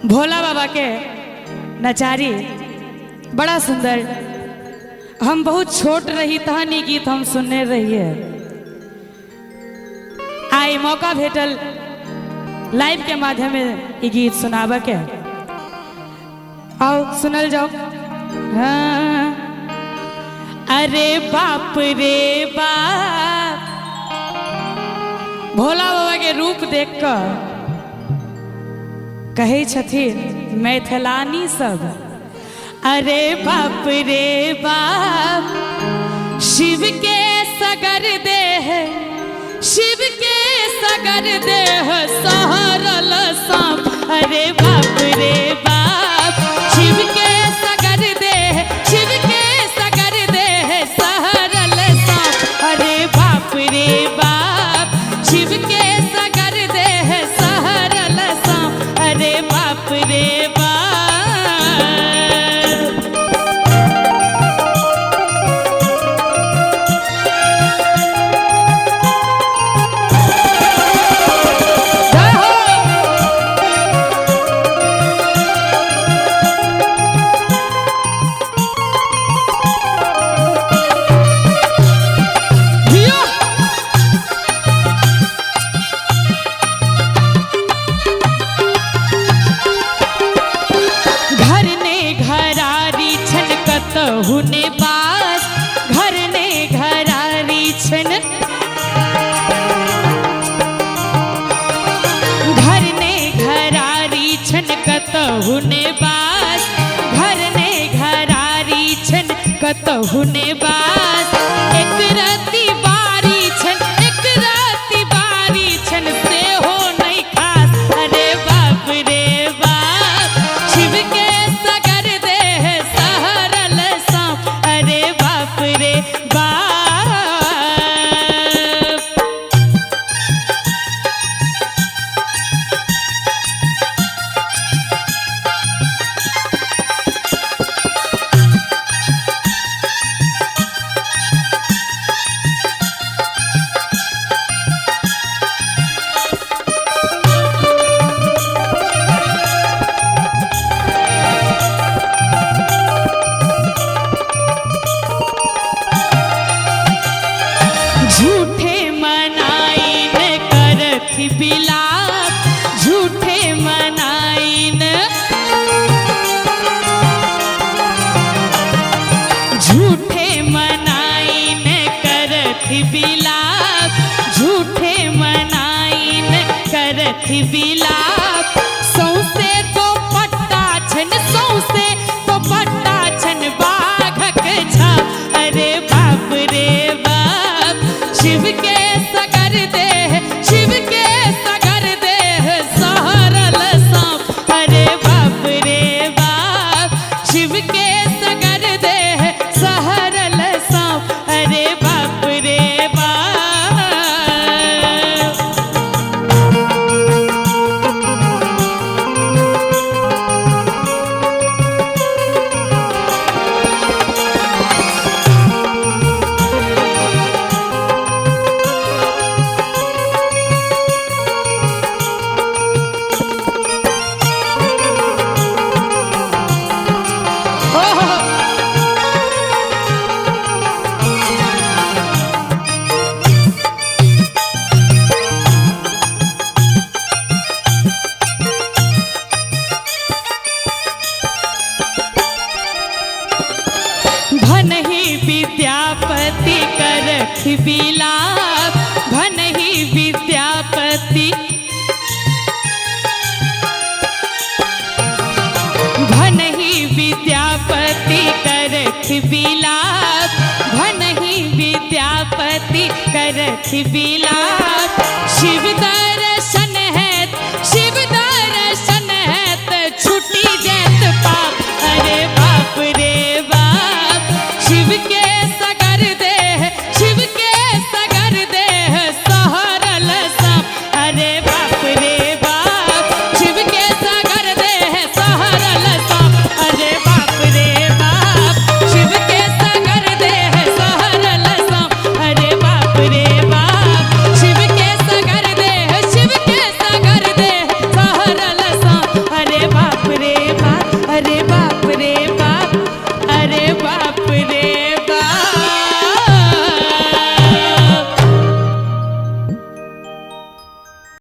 भोला बाबा के नचारी बड़ा सुंदर। हम बहुत छोट रही तहन ई गीत हम सुनने रहिए। आई मौका भेटल लाइव के माध्यम में ई गीत सुनाबे के। आओ सुनल जाओ। हाँ। अरे बाप रे बाप, भोला बाबा के रूप देख कर कहे छथिन मैथिलानी सब, अरे बाप रे बाप, शिव के सगर देह, शिव के सगर देह सहरल सांप। अरे बाप रे बाप, शिव के सगर देह, शिव के सगर देह सहरल सांप। अरे बाप रे बाप, शिव के सगर देह सहरल सांप। अरे बाप रे बाप। हुने पास घर ने घरारी छन, घर ने घरारी छन कतहुने बास, घर ने घरारी छन कतहुने बास। एक रति बारी छन, एक रति बारी छन से हो नहीं खास। अरे बाप रे बाप, शिव के सगर देह सहरल सांप। अरे बाप रे बाप। झूठे मनाइन करथि बिलाप, झूठे मनाइन, झूठे मनाइन करथि बिलाप, झूठे मनाइन करथि बिलाप। सौसे तो पट्टा छन, सौसे तो पट्टा छन बाघक छाप। अरे बाप रे बाप, शिव के सगर देह, शिव के सगर देह सहरल सांप। अरे बाप रे बाप, शिव के सगर देह सहरल सांप। अरे बाप रे बाप। भनहि विद्यापति करथि बिलाप, भनहि विद्यापति, भनहि विद्यापति करथि बिलाप, भनहि विद्यापति करथि बिलाप। शिव दर्शन